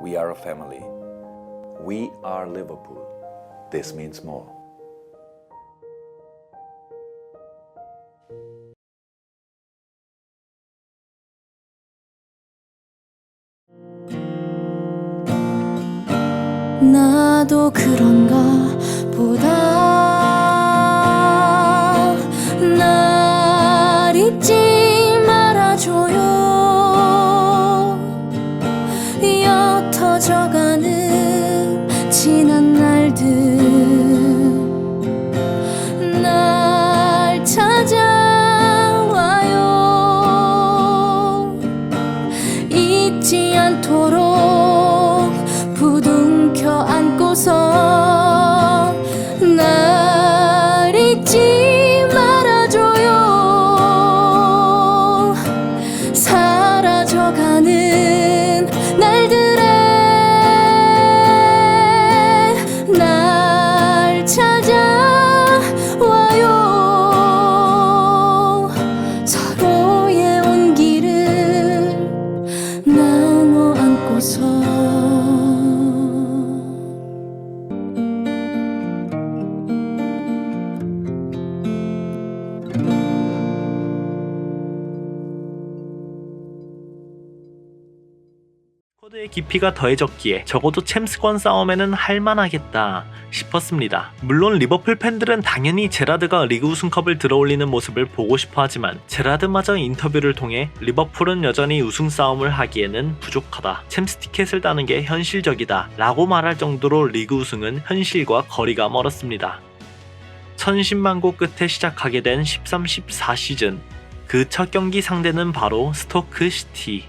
We are a family. We are Liverpool. This means more. 나도 그런가 보다. 날 잊지 말아줘요. 옅어져가는 지난 날들 날 찾아와요. 잊지 않도록 부둥켜 안고서 날 잊지 말아줘요. 사라져가는 날들에 날 찾아와요. 서로의 온기를 나눠 안고서 스쿼드의 깊이가 더해졌기에 적어도 챔스권 싸움에는 할만하겠다 싶었습니다. 물론 리버풀 팬들은 당연히 제라드가 리그 우승컵을 들어올리는 모습을 보고 싶어 하지만 제라드마저 인터뷰를 통해 리버풀은 여전히 우승 싸움을 하기에는 부족하다, 챔스 티켓을 따는 게 현실적이다 라고 말할 정도로 리그 우승은 현실과 거리가 멀었습니다. 천신만고 끝에 시작하게 된 13-14 시즌, 그 첫 경기 상대는 바로 스토크 시티.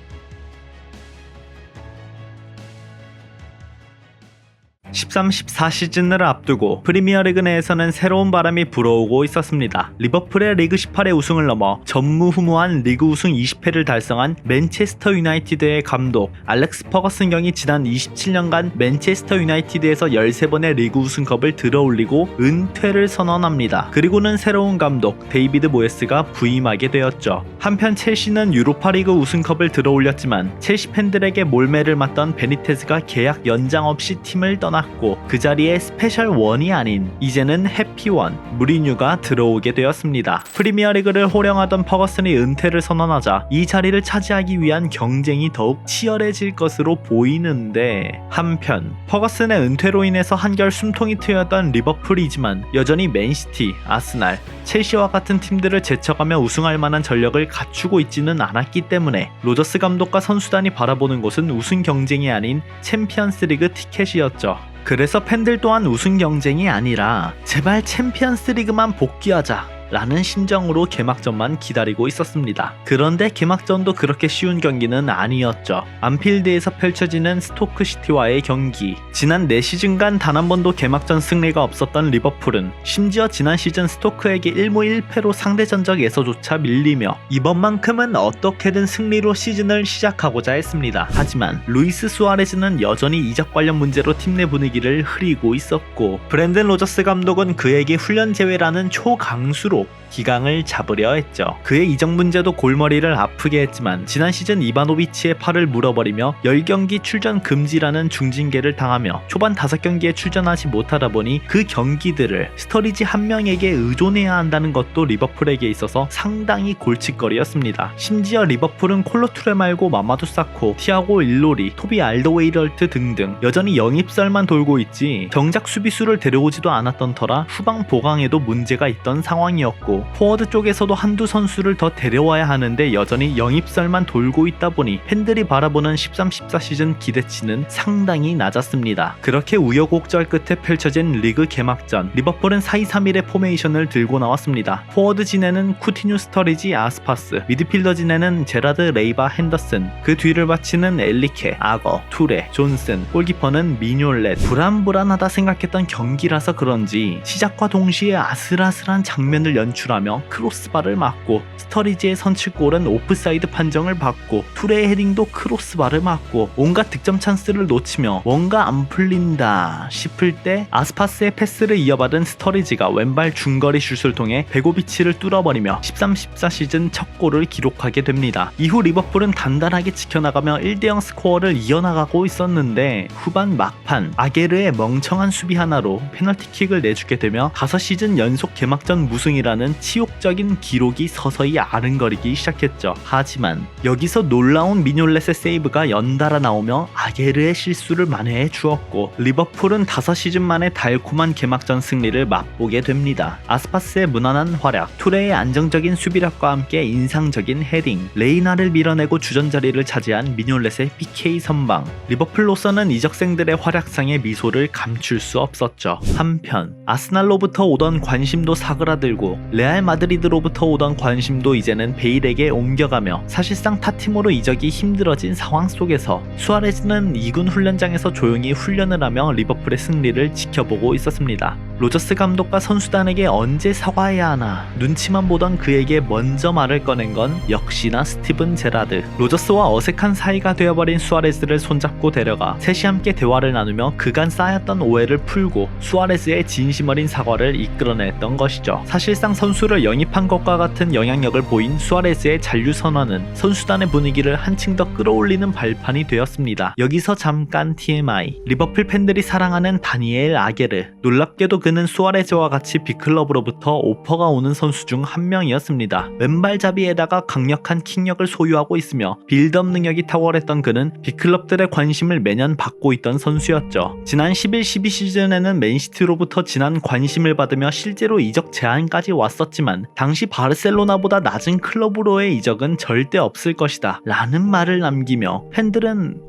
13-14 시즌을 앞두고 프리미어리그 내에서는 새로운 바람이 불어오고 있었습니다. 리버풀의 리그 18의 우승을 넘어 전무후무한 리그 우승 20회를 달성한 맨체스터 유나이티드의 감독 알렉스 퍼거슨 경이 지난 27년간 맨체스터 유나이티드에서 13번의 리그 우승컵을 들어올리고 은퇴를 선언합니다. 그리고는 새로운 감독 데이비드 모예스가 부임하게 되었죠. 한편 첼시는 유로파리그 우승컵을 들어올렸지만 첼시 팬들에게 몰매를 맞던 베니테즈가 계약 연장 없이 팀을 떠났고 그 자리에 스페셜 원이 아닌 이제는 해피원 무리뉴가 들어오게 되었습니다. 프리미어리그를 호령하던 퍼거슨이 은퇴를 선언하자 이 자리를 차지하기 위한 경쟁이 더욱 치열해질 것으로 보이는데, 한편 퍼거슨의 은퇴로 인해서 한결 숨통이 트였던 리버풀이지만 여전히 맨시티, 아스날, 첼시와 같은 팀들을 제쳐가며 우승할 만한 전력을 갖추고 있지는 않았기 때문에 로저스 감독과 선수단이 바라보는 곳은 우승 경쟁이 아닌 챔피언스리그 티켓이었죠. 그래서 팬들 또한 우승 경쟁이 아니라 제발 챔피언스리그만 복귀하자 라는 심정으로 개막전만 기다리고 있었습니다. 그런데 개막전도 그렇게 쉬운 경기는 아니었죠. 안필드에서 펼쳐지는 스토크시티와의 경기. 지난 4시즌간 단 한 번도 개막전 승리가 없었던 리버풀은 심지어 지난 시즌 스토크에게 1무 1패로 상대 전적에서조차 밀리며 이번만큼은 어떻게든 승리로 시즌을 시작하고자 했습니다. 하지만 루이스 수아레즈는 여전히 이적 관련 문제로 팀 내 분위기를 흐리고 있었고, 브랜든 로저스 감독은 그에게 훈련 제외라는 초강수로 기강을 잡으려 했죠. 그의 이적 문제도 골머리를 아프게 했지만 지난 시즌 이바노비치의 팔을 물어버리며 10경기 출전 금지라는 중징계를 당하며 초반 5경기에 출전하지 못하다 보니 그 경기들을 스터리지 한 명에게 의존해야 한다는 것도 리버풀에게 있어서 상당히 골칫거리였습니다. 심지어 리버풀은 콜로투레 말고 마마두 사코, 티아고 일로리, 토비 알더웨이럴트 등등 여전히 영입설만 돌고 있지 정작 수비수를 데려오지도 않았던 터라 후방 보강에도 문제가 있던 상황이었고, 포워드 쪽에서도 한두 선수를 더 데려와야 하는데 여전히 영입설만 돌고 있다 보니 팬들이 바라보는 13-14 시즌 기대치는 상당히 낮았습니다. 그렇게 우여곡절 끝에 펼쳐진 리그 개막전, 리버풀은 4-2-3-1의 포메이션을 들고 나왔습니다. 포워드 진에는 쿠티뉴, 스터리지, 아스파스, 미드필더 진에는 제라드, 레이바, 핸더슨, 그 뒤를 바치는 엘리케, 아거, 투레, 존슨, 골키퍼는 미뇰렛. 불안불안하다 생각했던 경기라서 그런지 시작과 동시에 아슬아슬한 장면을 연출하며 크로스바를 맞고, 스터리지의 선취골은 오프사이드 판정을 받고, 투레의 헤딩도 크로스바를 맞고, 온갖 득점 찬스를 놓치며 뭔가 안 풀린다 싶을 때 아스파스의 패스를 이어받은 스터리지가 왼발 중거리 슛을 통해 베고비치를 뚫어버리며 13-14 시즌 첫 골을 기록하게 됩니다. 이후 리버풀은 단단하게 지켜나가며 1대0 스코어를 이어나가고 있었는데, 후반 막판 아게르의 멍청한 수비 하나로 페널티킥을 내주게 되며 5시즌 연속 개막전 무승이라는 치욕적인 기록이 서서히 아른거리기 시작했죠. 하지만 여기서 놀라운 미뇰렛의 세이브가 연달아 나오며 아게르의 실수를 만회해 주었고, 리버풀은 5시즌 만에 달콤한 개막전 승리를 맛보게 됩니다. 아스파스의 무난한 활약, 투레의 안정적인 수비력과 함께 인상적인 헤딩, 레이나를 밀어내고 주전자리를 차지한 미뇰렛의 PK 선방, 리버풀로서는 이적생들의 활약상의 미소를 감출 수 없었죠. 한편 아스날로부터 오던 관심도 사그라들고 레알 마드리드로부터 오던 관심도 이제는 베일에게 옮겨가며 사실상 타 팀으로 이적이 힘들어진 상황 속에서 수아레즈는 2군 훈련장에서 조용히 훈련을 하며 리버풀의 승리를 지켜보고 있었습니다. 로저스 감독과 선수단에게 언제 사과해야 하나 눈치만 보던 그에게 먼저 말을 꺼낸 건 역시나 스티븐 제라드. 로저스와 어색한 사이가 되어버린 수아레즈를 손잡고 데려가 셋이 함께 대화를 나누며 그간 쌓였던 오해를 풀고 수아레즈의 진심 어린 사과를 이끌어냈던 것이죠. 사실상 선수를 영입한 것과 같은 영향력을 보인 수아레즈의 잔류 선언은 선수단의 분위기를 한층 더 끌어올리는 발판이 되었습니다. 여기서 잠깐 TMI. 리버풀 팬들이 사랑하는 다니엘 아게르. 놀랍게도 그는 수아레즈와 같이 빅클럽으로부터 오퍼가 오는 선수 중 한 명이었습니다. 왼발잡이에다가 강력한 킥력을 소유하고 있으며 빌드업 능력이 탁월했던 그는 빅클럽들의 관심을 매년 받고 있던 선수였죠. 지난 11-12 시즌에는 맨시티로부터 진한 관심을 받으며 실제로 이적 제안까지 왔었지만 당시 바르셀로나보다 낮은 클럽으로의 이적은 절대 없을 것이다 라는 말을 남기며 팬들은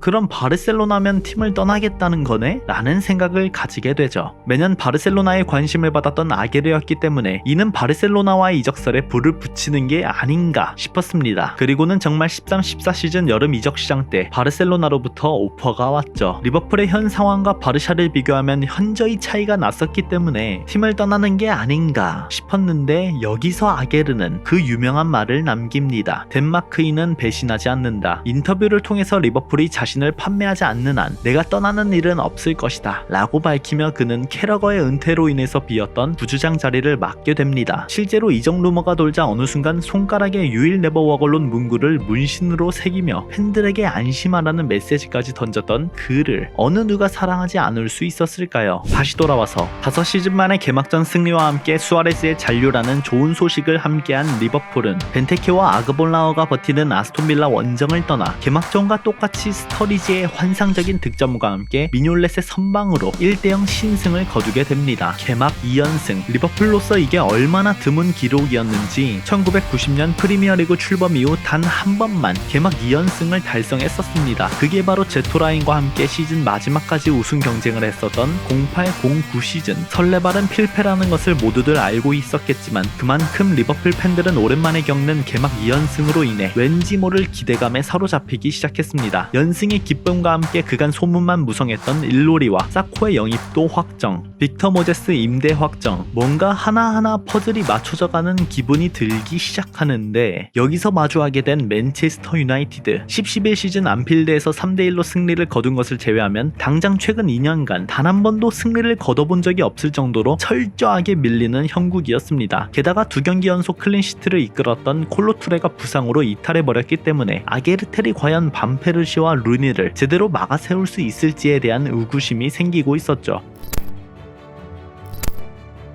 그럼 바르셀로나면 팀을 떠나겠다는 거네? 라는 생각을 가지게 되죠. 매년 바르셀로나에 관심을 받았던 아게르였기 때문에 이는 바르셀로나와의 이적설에 불을 붙이는 게 아닌가 싶었습니다. 그리고는 정말 13-14 시즌 여름 이적 시장 때 바르셀로나로부터 오퍼가 왔죠. 리버풀의 현 상황과 바르샤를 비교하면 현저히 차이가 났었기 때문에 팀을 떠나는 게 아닌가 싶었는데, 여기서 아게르는 그 유명한 말을 남깁니다. 덴마크인은 배신하지 않는다. 인터뷰를 통해서 리버풀이 자신을 판매하지 않는 한 내가 떠나는 일은 없을 것이다 라고 밝히며 그는 캐러거의 은퇴로 인해서 비었던 부주장 자리를 맡게 됩니다. 실제로 이적 루머가 돌자 어느 순간 손가락에 유일 네버 워걸론 문구를 문신으로 새기며 팬들에게 안심하라는 메시지까지 던졌던 그를 어느 누가 사랑하지 않을 수 있었을까요? 다시 돌아와서 5시즌 만에 개막전 승리와 함께 수아레즈의 잔류라는 좋은 소식을 함께한 리버풀은 벤테케와 아그볼라어가 버티는 아스톤빌라 원정을 떠나 개막전과 똑같이 스터리지의 환상적인 득점과 함께 미뇰렛의 선방으로 1대0 신승을 거두게 됩니다. 개막 2연승. 리버풀로서 이게 얼마나 드문 기록이었는지 1990년 프리미어리그 출범 이후 단 한 번만 개막 2연승을 달성했었습니다. 그게 바로 제토라인과 함께 시즌 마지막까지 우승 경쟁을 했었던 08-09 시즌. 설레발은 필패라는 것을 모두들 알고 있었겠지만 그만큼 리버풀 팬들은 오랜만에 겪는 개막 2연승으로 인해 왠지 모를 기대감에 사로잡히기 시작했습니다. 연승의 기쁨과 함께 그간 소문만 무성했던 일로리와 사코의 영입도 확정, 빅터 모제스 임대 확정, 뭔가 하나하나 퍼즐이 맞춰져가는 기분이 들기 시작하는데, 여기서 마주하게 된 맨체스터 유나이티드. 10-11 시즌 안필드에서 3대1로 승리를 거둔 것을 제외하면 당장 최근 2년간 단 한 번도 승리를 거둬본 적이 없을 정도로 철저하게 밀리는 형국이었습니다. 게다가 2경기 연속 클린시트를 이끌었던 콜로투레가 부상으로 이탈해버렸기 때문에 아게르텔이 과연 반페르시와 루니를 제대로 막아세울 수 있을지에 대한 의구심이 생기고 있었죠.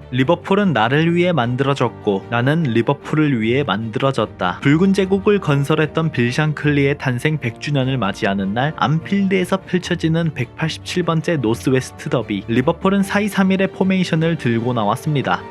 리버풀은 나를 위해 만들어졌고 나는 리버풀을 위해 만들어졌다. 붉은 제국을 건설했던 빌 샹클리의 탄생 100주년을 맞이하는 날 안필드에서 펼쳐지는 187번째 노스웨스트 더비. 리버풀은 4-2-3-1의 포메이션을 들고 나왔습니다.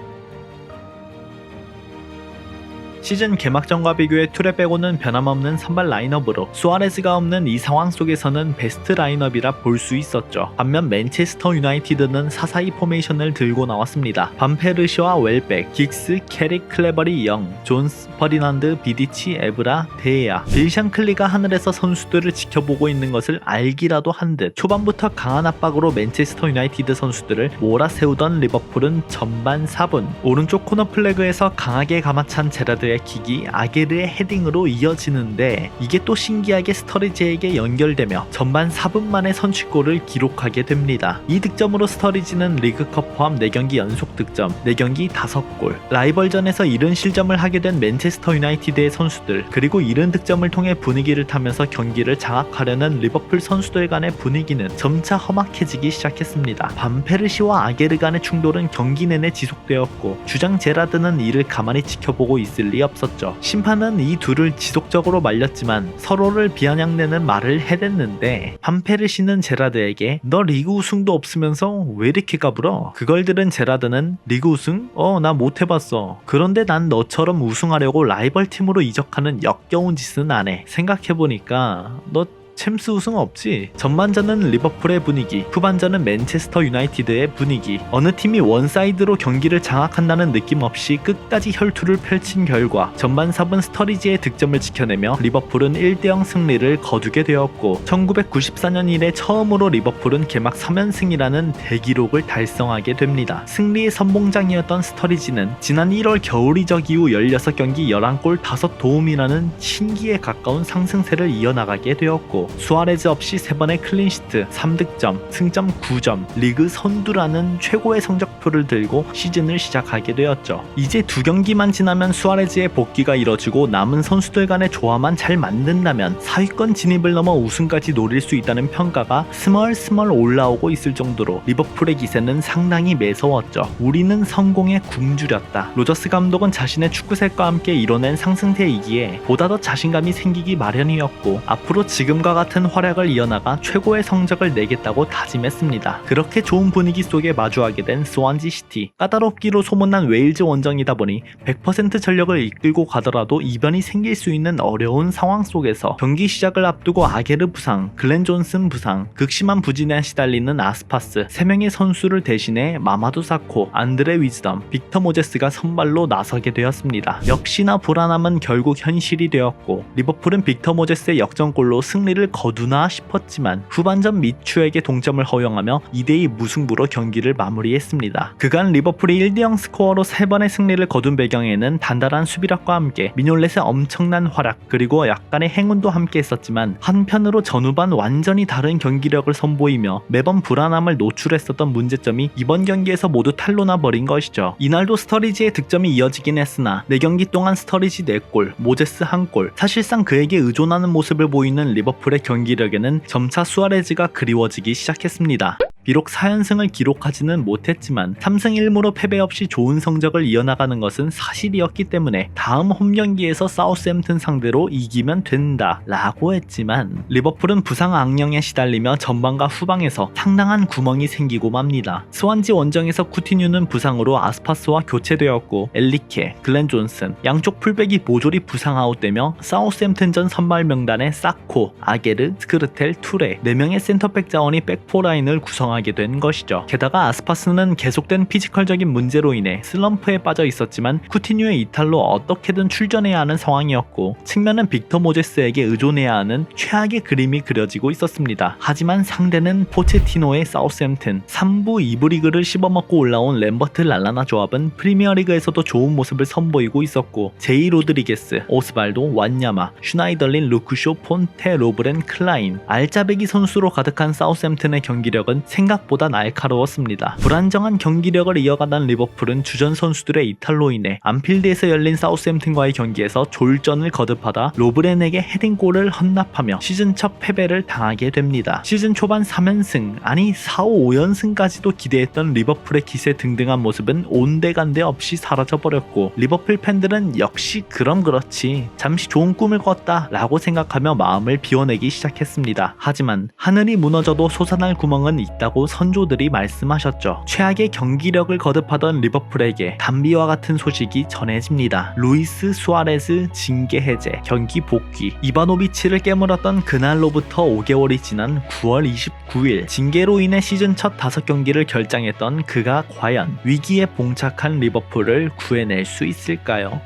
시즌 개막전과 비교해 툴에 빼고는 변함없는 선발 라인업으로 수아레즈가 없는 이 상황 속에서는 베스트 라인업이라 볼 수 있었죠. 반면 맨체스터 유나이티드는 4-4-2 포메이션을 들고 나왔습니다. 반페르시와 웰백, 긱스, 캐릭, 클레버리, 영, 존스, 퍼디난드, 비디치, 에브라, 데야, 빌샹클리가 하늘에서 선수들을 지켜보고 있는 것을 알기라도 한 듯 초반부터 강한 압박으로 맨체스터 유나이티드 선수들을 몰아세우던 리버풀은 전반 4분 오른쪽 코너 플래그에서 강하게 감아찬 제라드의 킥이 아게르의 헤딩으로 이어지는데 이게 또 신기하게 스터리지에게 연결되며 전반 4분 만에 선취골을 기록하게 됩니다. 이 득점으로 스터리지는 리그컵 포함 4경기 연속 득점, 4경기 5골, 라이벌전에서 이른 실점을 하게 된 맨체스터 유나이티드의 선수들 그리고 이른 득점을 통해 분위기를 타면서 경기를 장악하려는 리버풀 선수들 간의 분위기는 점차 험악해지기 시작했습니다. 반페르시와 아게르 간의 충돌은 경기 내내 지속되었고 주장 제라드는 이를 가만히 지켜보고 있을 리 없었죠. 심판은 이 둘을 지속적으로 말렸지만 서로를 비아냥대는 말을 해댔는데 반페르시는 제라드에게 너 리그 우승도 없으면서 왜 이렇게 까불어? 그걸 들은 제라드는 리그 우승? 나 못해봤어. 그런데 난 너처럼 우승하려고 라이벌 팀으로 이적하는 역겨운 짓은 안 해. 생각해보니까 너 챔스 우승 없지? 전반전은 리버풀의 분위기, 후반전은 맨체스터 유나이티드의 분위기. 어느 팀이 원사이드로 경기를 장악한다는 느낌 없이 끝까지 혈투를 펼친 결과 전반 4분 스터리지의 득점을 지켜내며 리버풀은 1대0 승리를 거두게 되었고 1994년 이래 처음으로 리버풀은 개막 3연승이라는 대기록을 달성하게 됩니다. 승리의 선봉장이었던 스터리지는 지난 1월 겨울 이적 이후 16경기 11골 5도움이라는 신기에 가까운 상승세를 이어나가게 되었고 수아레즈 없이 3번의 클린시트, 3득점, 승점 9점, 리그 선두라는 최고의 성적표를 들고 시즌을 시작하게 되었죠. 이제 2경기만 지나면 수아레즈의 복귀가 이뤄지고 남은 선수들 간의 조화만 잘 맞는다면 4위권 진입을 넘어 우승까지 노릴 수 있다는 평가가 스멀스멀 올라오고 있을 정도로 리버풀의 기세는 상당히 매서웠죠. 우리는 성공에 굶주렸다. 로저스 감독은 자신의 축구색과 함께 이뤄낸 상승세이기에 보다 더 자신감이 생기기 마련이었고 앞으로 지금과 같은 활약을 이어나가 최고의 성적을 내겠다고 다짐했습니다. 그렇게 좋은 분위기 속에 마주하게 된 스완지 시티. 까다롭기로 소문난 웨일즈 원정이다 보니 100% 전력을 이끌고 가더라도 이변이 생길 수 있는 어려운 상황 속에서 경기 시작을 앞두고 아게르 부상, 글렌 존슨 부상, 극심한 부진에 시달리는 아스파스 3명의 선수를 대신해 마마두 사코, 안드레 위즈덤, 빅터 모제스가 선발로 나서게 되었습니다. 역시나 불안함은 결국 현실이 되었고 리버풀은 빅터 모제스의 역전골로 승리를 거두나 싶었지만 후반전 미추에게 동점을 허용하며 2대2 무승부로 경기를 마무리했습니다. 그간 리버풀이 1대0 스코어로 3번의 승리를 거둔 배경에는 단단한 수비력과 함께 미놀렛의 엄청난 활약 그리고 약간의 행운도 함께 했었지만 한편으로 전후반 완전히 다른 경기력을 선보이며 매번 불안함을 노출했었던 문제점이 이번 경기에서 모두 탄로나 버린 것이죠. 이날도 스터리지의 득점이 이어지긴 했으나 4경기 동안 스터리지 4골, 모제스 1골, 사실상 그에게 의존하는 모습을 보이는 리버풀의 경기력에는 점차 수아레즈가 그리워지기 시작했습니다. 비록 4연승을 기록하지는 못했지만 3승 1무로 패배 없이 좋은 성적을 이어나가는 것은 사실이었기 때문에 다음 홈경기에서 사우스햄튼 상대로 이기면 된다 라고 했지만 리버풀은 부상 악령에 시달리며 전반과 후방에서 상당한 구멍이 생기고 맙니다. 스완지 원정에서 쿠티뉴는 부상으로 아스파스와 교체되었고 엘리케, 글렌 존슨, 양쪽 풀백이 모조리 부상 아웃되며 사우스햄튼전 선발 명단에 사코, 아게르, 스크르텔, 투레 4명의 센터백 자원이 백포라인을 구성하게 된 것이죠. 게다가 아스파스는 계속된 피지컬적인 문제로 인해 슬럼프에 빠져 있었지만 쿠티뉴의 이탈로 어떻게든 출전해야 하는 상황이었고 측면은 빅터 모제스에게 의존해야 하는 최악의 그림이 그려지고 있었습니다. 하지만 상대는 포체티노의 사우스햄튼 3부 2부 리그를 씹어먹고 올라온 램버트 랄라나 조합은 프리미어리그에서도 좋은 모습을 선보이고 있었고 제이 로드리게스, 오스발도, 완야마, 슈나이덜린, 루크쇼, 폰테, 로브렌, 클라인 알짜배기 선수로 가득한 사우스햄튼의 경기력은 생각보다 날카로웠습니다. 불안정한 경기력을 이어가던 리버풀은 주전 선수들의 이탈로 인해 안필드에서 열린 사우스햄튼과의 경기에서 졸전을 거듭하다 로브렌에게 헤딩골을 헌납하며 시즌 첫 패배를 당하게 됩니다. 시즌 초반 3연승 아니 4, 5연승까지도 기대했던 리버풀의 기세 등등한 모습은 온데간데 없이 사라져버렸고 리버풀 팬들은 역시 그럼 그렇지 잠시 좋은 꿈을 꿨다 라고 생각하며 마음을 비워내기 시작했습니다. 하지만 하늘이 무너져도 솟아날 구멍은 있다고 라고 선조들이 말씀하셨죠. 최악의 경기력을 거듭하던 리버풀에게 담비와 같은 소식이 전해집니다. 루이스 수아레스 징계 해제, 경기 복귀. 이바노비치를 깨물었던 그날로부터 5개월이 지난 9월 29일 징계로 인해 시즌 첫 5경기를 결장했던 그가 과연 위기에 봉착한 리버풀을 구해낼 수 있을까요?